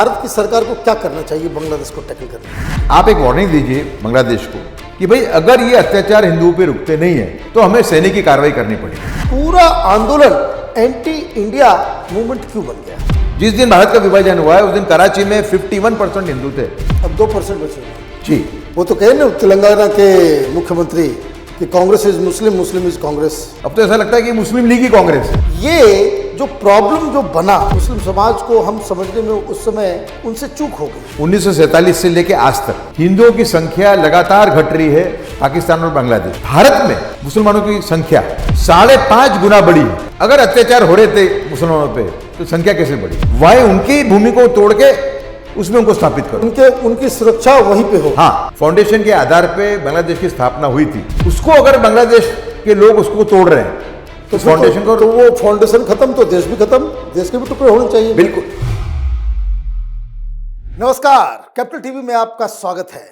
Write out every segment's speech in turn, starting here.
भारत की सरकार को क्या करना चाहिए बांग्लादेश को टैकल करने में? आप एक वार्निंग दीजिए बांग्लादेश को कि भाई अगर ये अत्याचार हिंदुओं पे रुकते नहीं है तो हमें सैनिक की कार्रवाई करनी पड़ेगी। पूरा आंदोलन एंटी इंडिया मूवमेंट क्यों बन गया? जिस दिन भारत का विभाजन हुआ है उस दिन कराची में 51% हिंदू थे। अब 2% बचे हुए। जी, वो तो कहे ना तेलंगाना के मुख्यमंत्री कि Congress is Muslim, Muslim is Congress. अब तो ऐसा लगता है कि मुस्लिम लीग ही कांग्रेस है। ये जो प्रॉब्लम जो बना मुस्लिम समाज को हम समझने में उस समय उनसे चूक हो गई। 1947 से लेके आज तक हिंदुओं की संख्या लगातार घट रही है पाकिस्तान और बांग्लादेश। भारत में मुसलमानों की संख्या 5.5 गुना बढ़ी है। अगर अत्याचार हो रहे थे मुसलमानों पे तो संख्या कैसे बढ़ी? वही उनकी भूमि को तोड़ के उसमें उनको स्थापित करो, उनकी सुरक्षा वहीं पे हो। हाँ, फाउंडेशन के आधार पे बांग्लादेश की स्थापना हुई थी। उसको अगर बांग्लादेश के लोग उसको तोड़ रहे हैं तो फाउंडेशन को, तो वो फाउंडेशन खत्म तो देश भी खत्म, देश के भी टुकड़े होने चाहिए। बिल्कुल। नमस्कार, कैपिटल टीवी में आपका स्वागत है।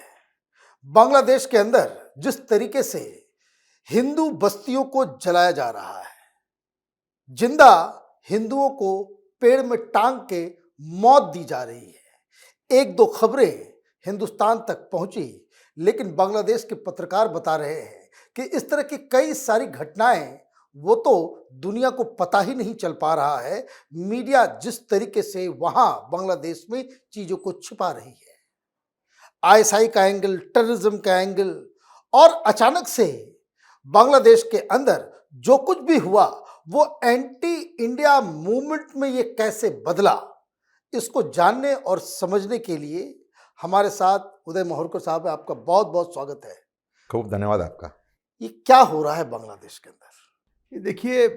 बांग्लादेश के अंदर जिस तरीके से हिंदू बस्तियों को जलाया जा रहा है, जिंदा हिंदुओं को पेड़ में टांग के मौत दी जा रही है। एक दो खबरें हिंदुस्तान तक पहुंची, लेकिन बांग्लादेश के पत्रकार बता रहे हैं कि इस तरह की कई सारी घटनाएं वो तो दुनिया को पता ही नहीं चल पा रहा है। मीडिया जिस तरीके से वहां बांग्लादेश में चीजों को छिपा रही है, आईएसआई का एंगल, टेररिज्म का एंगल, और अचानक से बांग्लादेश के अंदर जो कुछ भी हुआ वो एंटी इंडिया मूवमेंट में ये कैसे बदला, इसको जानने और समझने के लिए हमारे साथ उदय माहूरकर साहब है। आपका बहुत बहुत स्वागत है। खूब धन्यवाद आपका। ये क्या हो रहा है बांग्लादेश के अंदर? ये देखिए,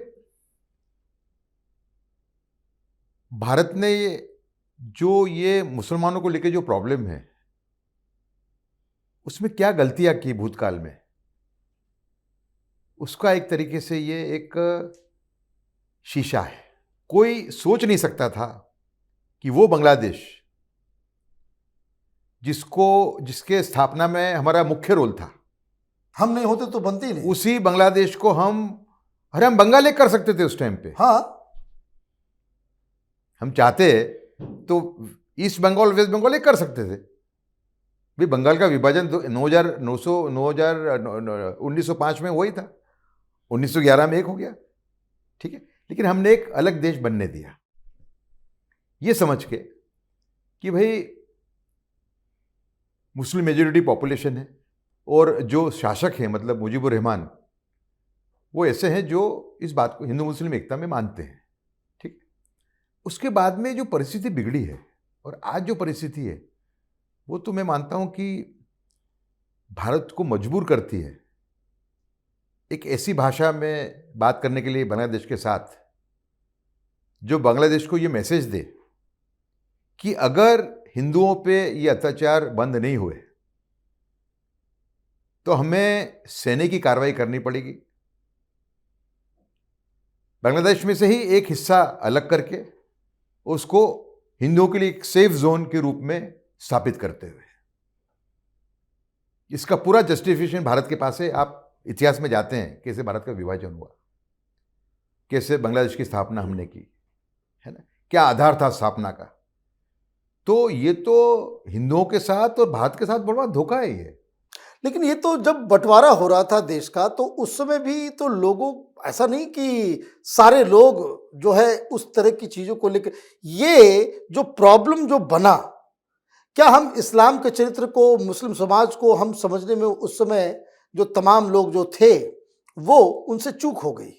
भारत ने ये मुसलमानों को लेकर जो प्रॉब्लम है उसमें क्या गलतियां की भूतकाल में, उसका एक तरीके से ये एक शीशा है। कोई सोच नहीं सकता था कि वो बांग्लादेश जिसके स्थापना में हमारा मुख्य रोल था, हम नहीं होते तो बनती ही नहीं, उसी बांग्लादेश को हम बंगाल एक कर सकते थे उस टाइम पे। हाँ, हम चाहते तो ईस्ट बंगाल वेस्ट बंगाल एक कर सकते थे। भाई बंगाल का विभाजन 1905 में वही था, 1911 में एक हो गया, ठीक है। लेकिन हमने एक अलग देश बनने दिया, ये समझ के कि भाई मुस्लिम मेजॉरिटी पॉपुलेशन है और जो शासक हैं मतलब मुजीबुर रहमान, वो ऐसे हैं जो इस बात को हिंदू मुस्लिम एकता में मानते हैं, ठीक। उसके बाद में जो परिस्थिति बिगड़ी है और आज जो परिस्थिति है वो तो मैं मानता हूं कि भारत को मजबूर करती है एक ऐसी भाषा में बात करने के लिए बांग्लादेश के साथ, जो बांग्लादेश को ये मैसेज दे कि अगर हिंदुओं पे ये अत्याचार बंद नहीं हुए तो हमें सैनिक की कार्रवाई करनी पड़ेगी। बांग्लादेश में से ही एक हिस्सा अलग करके उसको हिंदुओं के लिए एक सेफ जोन के रूप में स्थापित करते हुए, इसका पूरा जस्टिफिकेशन भारत के पास है। आप इतिहास में जाते हैं कैसे भारत का विभाजन हुआ, कैसे बांग्लादेश की स्थापना हमने की, है ना, क्या आधार था स्थापना का। तो ये तो हिंदुओं के साथ और भारत के साथ बड़ा धोखा है ये। लेकिन ये तो जब बंटवारा हो रहा था देश का, तो उस समय भी तो लोगों, ऐसा नहीं कि सारे लोग जो है उस तरह की चीजों को लेकर, ये जो प्रॉब्लम जो बना, क्या हम इस्लाम के चरित्र को, मुस्लिम समाज को हम समझने में उस समय जो तमाम लोग जो थे वो उनसे चूक हो गई?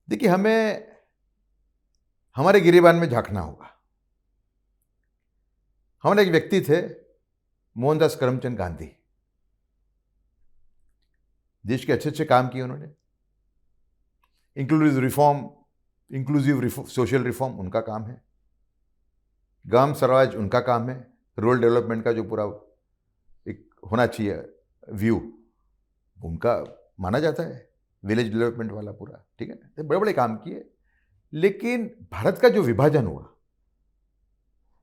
देखिए, हमें हमारे गिरेबान में झांकना होगा। हमारे एक व्यक्ति थे मोहनदास करमचंद गांधी, देश के अच्छे अच्छे काम किए उन्होंने। इंक्लूसिव सोशल रिफॉर्म उनका काम है, ग्राम स्वराज उनका काम है, रूरल डेवलपमेंट का जो पूरा एक होना चाहिए व्यू उनका माना जाता है, विलेज डेवलपमेंट वाला पूरा, ठीक है ना, बड़े बड़े काम किए। लेकिन भारत का जो विभाजन हुआ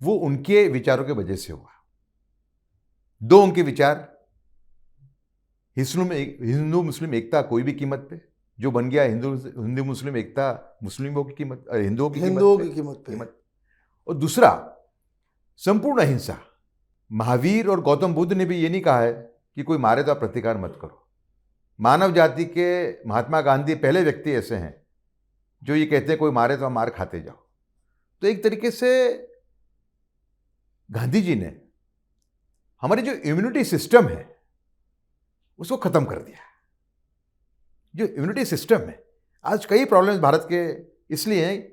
वो उनके विचारों के वजह से हुआ। दो उनके विचार, हिंदू मुस्लिम एकता कोई भी कीमत पे, जो बन गया हिंदू मुस्लिम एकता मुस्लिमों की कीमत, हिंदुओं की कीमत पे। और दूसरा संपूर्ण अहिंसा। महावीर और गौतम बुद्ध ने भी ये नहीं कहा है कि कोई मारे तो आप प्रतिकार मत करो। मानव जाति के महात्मा गांधी पहले व्यक्ति ऐसे हैं जो ये कहते हैं कोई मारे तो आप मार खाते जाओ। तो एक तरीके से गांधी जी ने हमारी जो इम्यूनिटी सिस्टम है उसको खत्म कर दिया। जो इम्यूनिटी सिस्टम है, आज कई प्रॉब्लम्स भारत के इसलिए हैं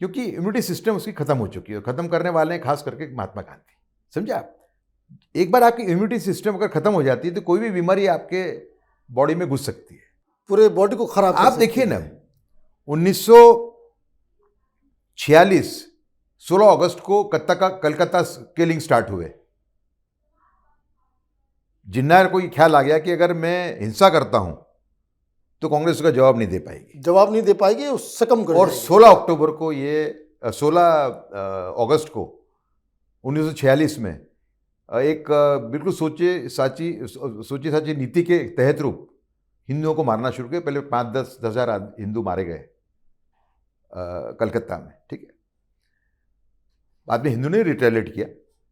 क्योंकि इम्यूनिटी सिस्टम उसकी खत्म हो चुकी है। खत्म करने वाले हैं खास करके महात्मा गांधी। समझे आप? एक बार आपकी इम्यूनिटी सिस्टम अगर खत्म हो जाती है तो कोई भी बीमारी आपके बॉडी में घुस सकती है, पूरे बॉडी को खराब कर आप सकती देखिए है। ना, 1946 16 अगस्त को कलकत्ता किलिंग स्टार्ट हुए। जिन्ना को ये ख्याल आ गया कि अगर मैं हिंसा करता हूं तो कांग्रेस उसका जवाब नहीं दे पाएगी, जवाब नहीं दे पाएगी, उससे कम कर और जाएगी। 16 अक्टूबर को ये 16 अगस्त को 1946 में एक बिल्कुल सोची साची नीति के तहत रूप हिंदुओं को मारना शुरू किया। पहले 5-10 हज़ार हिंदू मारे गए कलकत्ता में, ठीक है। बाद में हिंदू ने रिटेलिएट किया,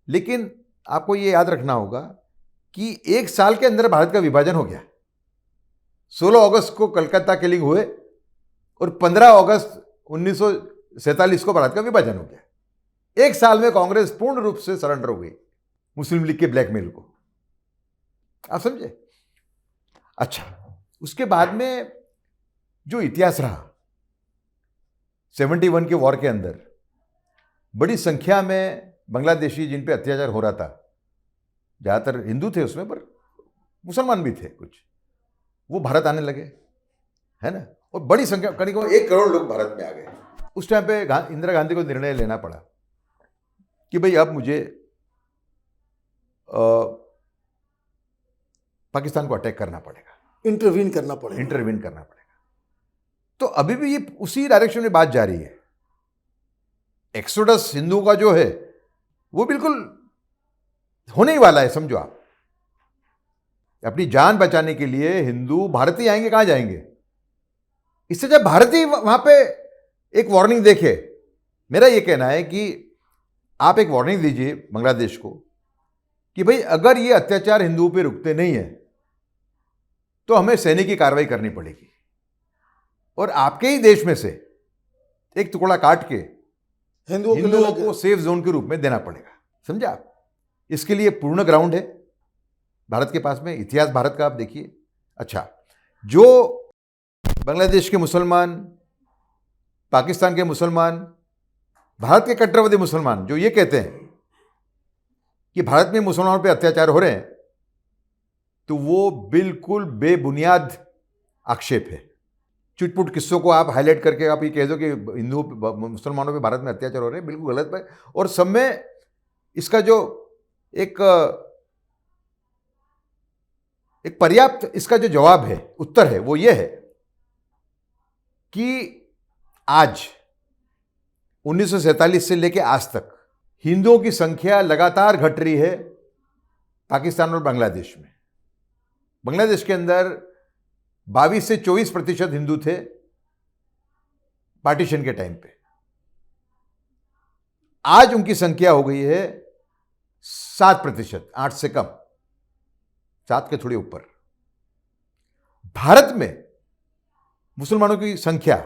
लेकिन आपको ये याद रखना होगा कि एक साल के अंदर भारत का विभाजन हो गया। 16 अगस्त को कलकत्ता किलिंग हुए और 15 अगस्त 1947 को भारत का विभाजन हो गया। एक साल में कांग्रेस पूर्ण रूप से सरेंडर हो गई मुस्लिम लीग के ब्लैकमेल को। आप समझे? अच्छा, उसके बाद में जो इतिहास रहा 71 के वॉर के अंदर, बड़ी संख्या में बांग्लादेशी जिन पे अत्याचार हो रहा था, ज़्यादातर हिंदू थे उसमें, पर मुसलमान भी थे कुछ, वो भारत आने लगे, है ना। और बड़ी संख्या, करीब 1 करोड़ लोग भारत में आ गए। उस टाइम पे इंदिरा गांधी को निर्णय लेना पड़ा कि भाई अब मुझे पाकिस्तान को अटैक करना पड़ेगा, इंटरवीन करना पड़ेगा। तो अभी भी ये उसी डायरेक्शन में बात जा रही है। एक्सोडस हिंदुओं का जो है वो बिल्कुल होने ही वाला है। समझो आप, अपनी जान बचाने के लिए हिंदू भारत ही आएंगे, कहां जाएंगे? इससे जब भारतीय वहां पे एक वार्निंग देखे, मेरा ये कहना है कि आप एक वार्निंग दीजिए बांग्लादेश को कि भाई अगर ये अत्याचार हिंदुओं पे रुकते नहीं है तो हमें सैनिक की कार्रवाई करनी पड़ेगी, और आपके ही देश में से एक टुकड़ा काट के हिंदुओं को सेफ जोन के रूप में देना पड़ेगा। समझा आप? इसके लिए पूर्ण ग्राउंड है भारत के पास में। इतिहास भारत का आप देखिए। अच्छा, जो बांग्लादेश के मुसलमान, पाकिस्तान के मुसलमान, भारत के कट्टरवादी मुसलमान जो ये कहते हैं कि भारत में मुसलमानों पे अत्याचार हो रहे हैं, तो वो बिल्कुल बेबुनियाद आक्षेप है। चुटपुट किस्सों को आप हाईलाइट करके आप ये कह दो कि हिंदू मुसलमानों पे भारत में अत्याचार हो रहे हैं, बिल्कुल गलत है। और सब में इसका जो एक पर्याप्त इसका जो जवाब है, उत्तर है, वो ये है कि आज 1947 से लेकर आज तक हिंदुओं की संख्या लगातार घट रही है पाकिस्तान और बांग्लादेश में। बांग्लादेश के अंदर 22 से 24% हिंदू थे पार्टीशन के टाइम पे। आज उनकी संख्या हो गई है 7%, 8 से कम, 7 के थोड़े ऊपर। भारत में मुसलमानों की संख्या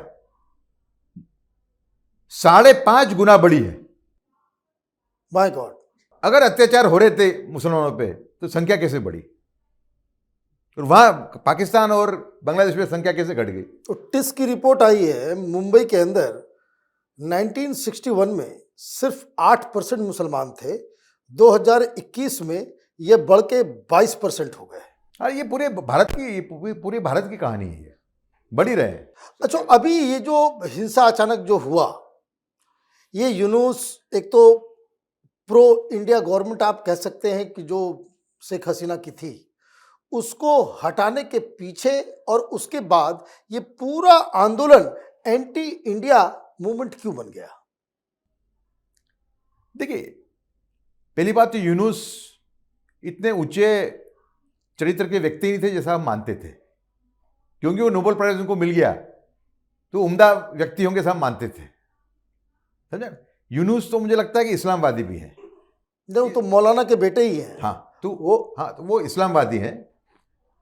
5.5 गुना बड़ी है। माय गॉड, अगर अत्याचार हो रहे थे मुसलमानों पे तो संख्या कैसे बढ़ी, और वहां पाकिस्तान और बांग्लादेश में संख्या कैसे घट गई? तो टिस की रिपोर्ट आई है मुंबई के अंदर 1961 में सिर्फ 8% मुसलमान थे, 2021 में ये बढ़ के 22% हो गए। अरे ये पूरे भारत की कहानी है, ये बढ़ी रहे। अच्छा, अभी ये जो हिंसा अचानक जो हुआ, ये यूनुस एक तो प्रो इंडिया गवर्नमेंट आप कह सकते हैं कि जो शेख हसीना की थी, उसको हटाने के पीछे और उसके बाद ये पूरा आंदोलन एंटी इंडिया मूवमेंट क्यों बन गया? देखिए, पहली बात तो यूनुस इतने ऊंचे चरित्र के व्यक्ति नहीं थे जैसा हम मानते थे, क्योंकि वो नोबेल प्राइज उनको मिल गया तो उम्दा व्यक्ति होंगे सब मानते थे। समझा? यूनुस तो मुझे लगता है कि इस्लामवादी भी हैं, नहीं, वो तो मौलाना के बेटे ही हैं। हाँ तो वो इस्लामवादी हैं,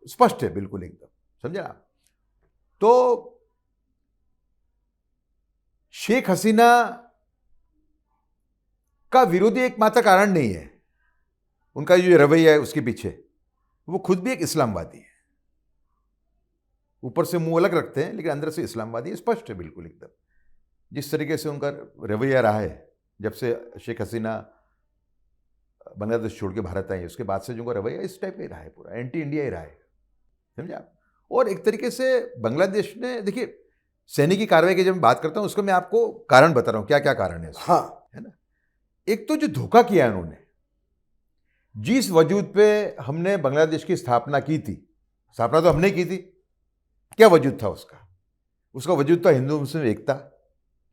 स्पष्ट है बिल्कुल एकदम, समझे आप। तो शेख हसीना का विरोधी एकमात्र कारण नहीं है उनका जो रवैया है उसके पीछे, वो खुद भी एक इस्लामवादी है। ऊपर से मुंह अलग रखते हैं लेकिन अंदर से इस्लामवादी है, स्पष्ट है बिल्कुल एकदम। जिस तरीके से उनका रवैया रहा है जब से शेख हसीना बांग्लादेश छोड़ के भारत आई, उसके बाद से जो उनका रवैया इस टाइप का ही रहा है, पूरा एंटी इंडिया ही रहा है, समझे आप। और एक तरीके से बांग्लादेश ने, देखिए सैनिक की कार्रवाई की जब मैं बात करता हूं उसको मैं आपको कारण बता रहा हूं क्या क्या कारण है उसके, हाँ, है ना। एक तो जो धोखा किया उन्होंने, जिस वजूद पे हमने बांग्लादेश की स्थापना की थी, स्थापना तो हमने की थी, क्या वजूद था उसका वजूद था हिंदू मुस्लिम एकता,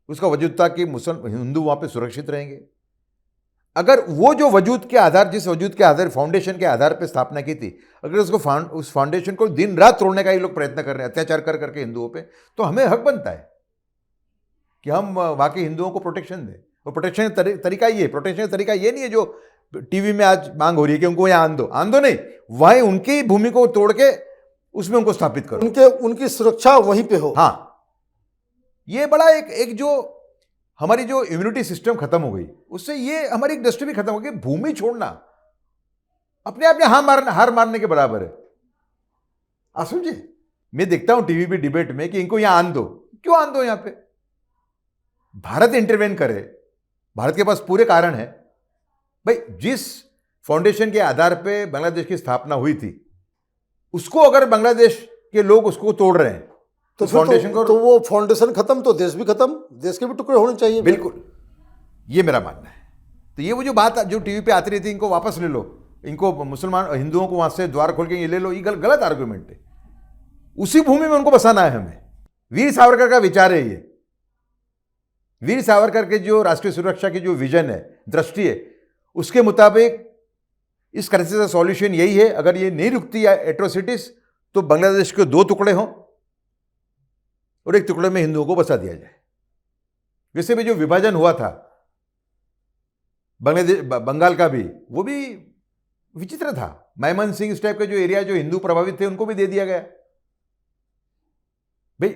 उसका वजूद था कि हिंदू वहां पे सुरक्षित रहेंगे। अगर वो जो वजूद के आधार, जिस वजूद के आधार, फाउंडेशन के आधार पर स्थापना की थी, अगर उस फाउंडेशन को दिन रात तोड़ने का ये लोग प्रयत्न कर रहे हैं, अत्याचार कर करके हिंदुओं पे, तो हमें हक बनता है कि हम वहां के हिंदुओं को प्रोटेक्शन दें। और प्रोटेक्शन का तरीका ये, प्रोटेक्शन का तरीका ये नहीं है जो टीवी में आज मांग हो रही है कि उनको यहाँ आन दो नहीं, वहीं उनकी भूमि को तोड़ के उसमें उनको स्थापित करो, उनकी सुरक्षा वहीं पे हो। हाँ, ये बड़ा एक जो हमारी जो इम्यूनिटी सिस्टम खत्म हो गई, उससे ये हमारी एक दृष्टि भी खत्म हो गई। भूमि छोड़ना अपने आप में हार मारने के बराबर है, आप समझे। मैं देखता हूं टीवी पे डिबेट में कि इनको यहां आन दो, क्यों आन दो? यहां पे भारत इंटरवेन करे, भारत के पास पूरे कारण है भाई। जिस फाउंडेशन के आधार पे बांग्लादेश की स्थापना हुई थी, उसको अगर बांग्लादेश के लोग उसको तोड़ रहे हैं तो फाउंडेशन को, तो वो फाउंडेशन खत्म तो देश भी खत्म, देश के भी टुकड़े होने चाहिए। बिल्कुल, ये मेरा मानना है। तो ये वो जो बात जो टीवी पे आती रही थी, इनको वापस ले लो, इनको मुसलमान हिंदुओं को वहां से द्वार खोल के ये ले लो, ये गलत आर्गुमेंट है। उसी भूमि में उनको बसाना है हमें। वीर सावरकर का विचार है ये, वीर सावरकर के जो राष्ट्रीय सुरक्षा की जो विजन है, दृष्टि है, उसके मुताबिक इस क्राइसिस का सॉल्यूशन यही है, अगर ये नहीं रुकती एट्रोसिटीज तो बांग्लादेश के 2 टुकड़े हों और एक टुकड़े में हिंदुओं को बसा दिया जाए। वैसे भी जो विभाजन हुआ था बंगाल का भी, वो भी विचित्र था। मैमन सिंह इस टाइप के जो एरिया जो हिंदू प्रभावित थे उनको भी दे दिया गया। भाई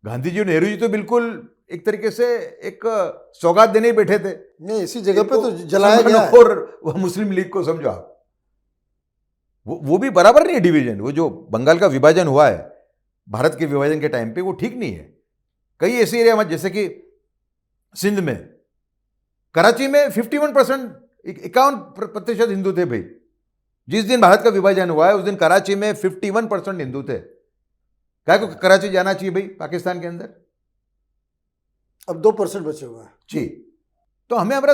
गांधी जी और नेहरू जी तो बिल्कुल एक तरीके से एक सौगात देने ही बैठे थे, नहीं इसी जगह पे तो जलाया गया है। और वो मुस्लिम लीग को समझो आप, वो भी बराबर नहीं है डिवीजन। वो जो बंगाल का विभाजन हुआ है भारत के विभाजन के टाइम पे, वो ठीक नहीं है। कई ऐसे एरिया में जैसे कि सिंध में, कराची में 51%, 51% हिंदू थे भाई। जिस दिन भारत का विभाजन हुआ है उस दिन कराची में 51% हिंदू थे। क्या को कराची जाना चाहिए भाई पाकिस्तान के अंदर? अब 2% बचे हुए हैं जी। तो हमें हमारा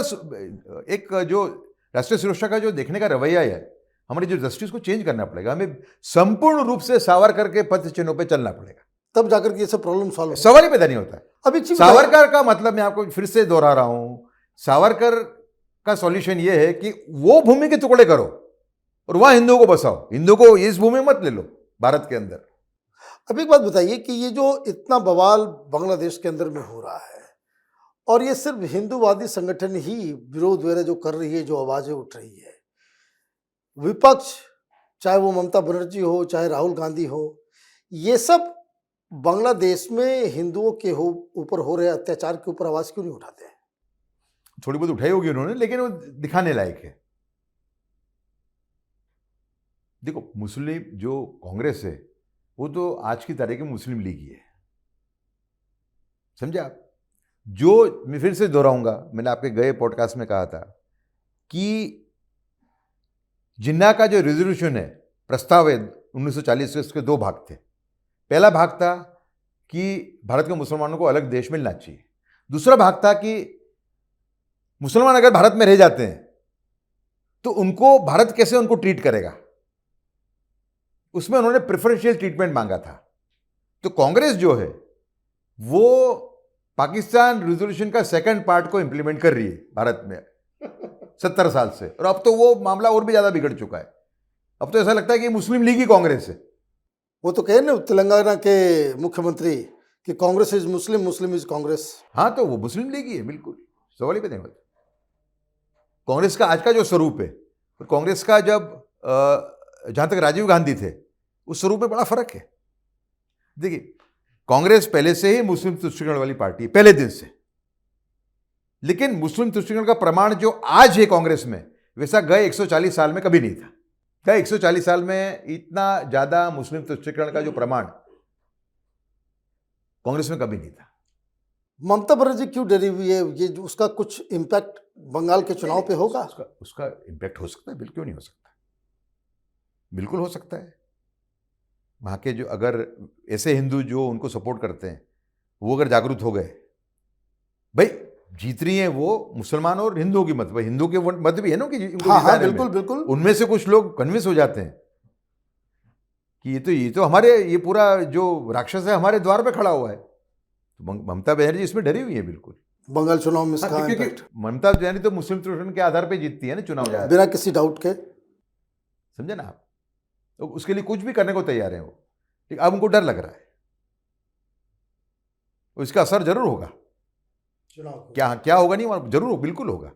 एक जो राष्ट्रीय सुरक्षा का जो देखने का रवैया है, हमारी जो दृष्टि उसको चेंज करना पड़ेगा। हमें संपूर्ण रूप से सावरकर के पथ चिन्हों पे चलना पड़ेगा, तब जाकर के ये सब प्रॉब्लम सॉल्व हो। सवाल ही पैदा नहीं होता है। अभी सावरकर का मतलब मैं आपको फिर से दोहरा रहा हूं, सावरकर का सॉल्यूशन ये है कि वो भूमि के टुकड़े करो और वहां हिंदुओं को बसाओ, हिंदुओं को इस भूमि मत ले लो भारत के अंदर। अब एक बात बताइए कि ये जो इतना बवाल बांग्लादेश के अंदर में हो रहा है, और ये सिर्फ हिंदूवादी संगठन ही विरोध वगैरह जो कर रही है, जो आवाजें उठ रही है, विपक्ष चाहे वो ममता बनर्जी हो चाहे राहुल गांधी हो, ये सब बांग्लादेश में हिंदुओं के ऊपर हो रहे अत्याचार के ऊपर आवाज क्यों नहीं उठाते हैं? थोड़ी बहुत उठाई होगी उन्होंने, लेकिन वो दिखाने लायक है। देखो मुस्लिम जो कांग्रेस है वो तो आज की तारीख में मुस्लिम लीग ही है, समझे आप। जो मैं फिर से दोहराऊंगा, मैंने आपके गए पॉडकास्ट में कहा था कि जिन्ना का जो रेजोल्यूशन है, प्रस्ताव है 1940 के, उसके 2 भाग थे। पहला भाग था कि भारत के मुसलमानों को अलग देश मिलना चाहिए। दूसरा भाग था कि मुसलमान अगर भारत में रह जाते हैं तो उनको भारत कैसे उनको ट्रीट करेगा, उसमें उन्होंने प्रेफरेंशियल ट्रीटमेंट मांगा था। तो कांग्रेस जो है वो पाकिस्तान रेजोल्यूशन का 2nd पार्ट को इंप्लीमेंट कर रही है भारत में 70 साल से, और अब तो वो मामला और भी ज्यादा बिगड़ चुका है। अब तो ऐसा लगता है कि मुस्लिम लीग ही कांग्रेस है। वो तो कहे ना तेलंगाना के मुख्यमंत्री कि Congress is Muslim, Muslim is Congress. हाँ, तो वो मुस्लिम लीग ही है, बिल्कुल सवाल ही पे नहीं होता। कांग्रेस का आज का जो स्वरूप है और कांग्रेस का जब जहां तक राजीव गांधी थे उस स्वरूप में बड़ा फर्क है। देखिए, कांग्रेस पहले से ही मुस्लिम तुष्टिकरण वाली पार्टी है, पहले दिन से। लेकिन मुस्लिम तुष्टिकरण का प्रमाण जो आज है कांग्रेस में, वैसा गए 140 साल में कभी नहीं था। गए 140 साल में इतना ज्यादा मुस्लिम तुष्टिकरण का जो प्रमाण कांग्रेस में कभी नहीं था। ममता बनर्जी क्यों डरी हुई है? ये उसका कुछ इम्पैक्ट बंगाल के चुनाव पे होगा? उसका इम्पैक्ट हो सकता है, बिल्कुल नहीं हो सकता, बिल्कुल हो सकता है। वहां के जो अगर ऐसे हिंदू जो उनको सपोर्ट करते हैं वो अगर जागरूक हो गए, भाई जीत रही हैं वो मुसलमान और हिंदुओं की मत, भाई हिंदू के मत भी है ना कि इनको हाँ, जिताने में। बिल्कुल बिल्कुल। उनमें से कुछ लोग कन्विंस हो जाते हैं कि ये तो हमारे, ये पूरा जो राक्षस है हमारे द्वार पे खड़ा हुआ है। तो ममता बनर्जी इसमें डरी हुई है बिल्कुल। बंगाल चुनाव में इसका क्योंकि इम्पैक्ट ममता बनर्जी तो मुस्लिम तुष्टिकरण के आधार पे जीतती है ना चुनाव, बिना किसी डाउट के। समझे ना आप? तो उसके लिए कुछ भी करने को तैयार है वो। ठीक, अब उनको डर लग रहा है, तो इसका असर जरूर होगा। क्या क्या होगा नहीं, जरूर बिल्कुल होगा।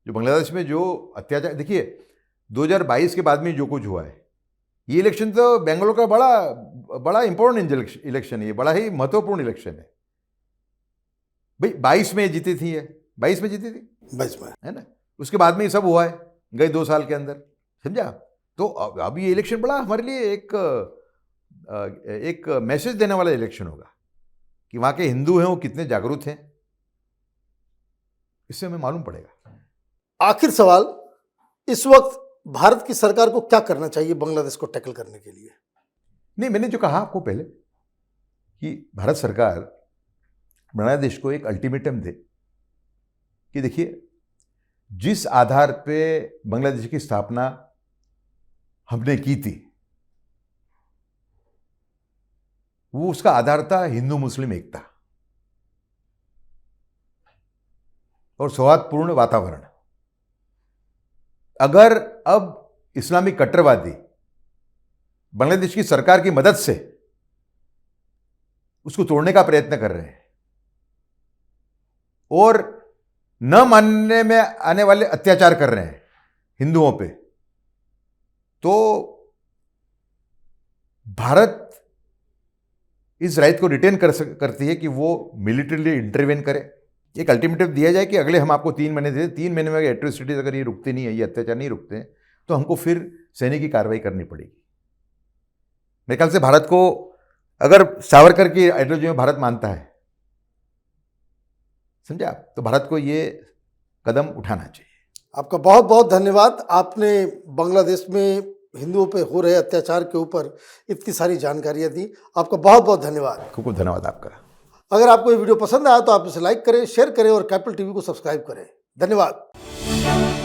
जो बांग्लादेश में जो अत्याचार, देखिए 2022 के बाद में जो कुछ हुआ है, ये इलेक्शन तो बेंगलोर का बड़ा इंपॉर्टेंट इलेक्शन है, ये बड़ा ही महत्वपूर्ण इलेक्शन है। भाई 22 में जीती थी, ये 22 में जीती थी, 22 में, है ना। उसके बाद में ये सब हुआ है गए 2 साल के अंदर, समझा। तो अब ये इलेक्शन बड़ा हमारे लिए एक मैसेज देने वाला इलेक्शन होगा कि वहां के हिंदू हैं वो कितने जागरूक हैं, इससे हमें मालूम पड़ेगा। आखिर सवाल, इस वक्त भारत की सरकार को क्या करना चाहिए बांग्लादेश को टैकल करने के लिए? नहीं, मैंने जो कहा आपको पहले कि भारत सरकार बांग्लादेश को एक अल्टीमेटम दे कि देखिए, जिस आधार पे बांग्लादेश की स्थापना हमने की थी, वो उसका आधार था हिंदू मुस्लिम एकता और सौहार्दपूर्ण वातावरण। अगर अब इस्लामिक कट्टरवादी बांग्लादेश की सरकार की मदद से उसको तोड़ने का प्रयत्न कर रहे हैं और न मानने में आने वाले अत्याचार कर रहे हैं हिंदुओं पे, तो भारत इस राइट को रिटेन करती है कि वो मिलिट्रीली इंटरवेन करे। एक अल्टीमेटम दिया जाए कि अगले हम आपको 3 महीने दे, 3 महीने में एट्रोसिटीज अगर ये रुकती नहीं है, ये अत्याचार नहीं रुकते हैं, तो हमको फिर सैनिक की कार्रवाई करनी पड़ेगी। मेरे ख्याल से भारत को, अगर सावरकर की आइडियोलॉजी में भारत मानता है, समझा, तो भारत को ये कदम उठाना चाहिए। आपका बहुत बहुत धन्यवाद। आपने बांग्लादेश में हिंदुओं पे हो रहे अत्याचार के ऊपर इतनी सारी जानकारियां दी। आपका बहुत बहुत धन्यवाद। खूब धन्यवाद आपका। अगर आपको ये वीडियो पसंद आया तो आप इसे लाइक करें, शेयर करें और कैपिटल टीवी को सब्सक्राइब करें। धन्यवाद।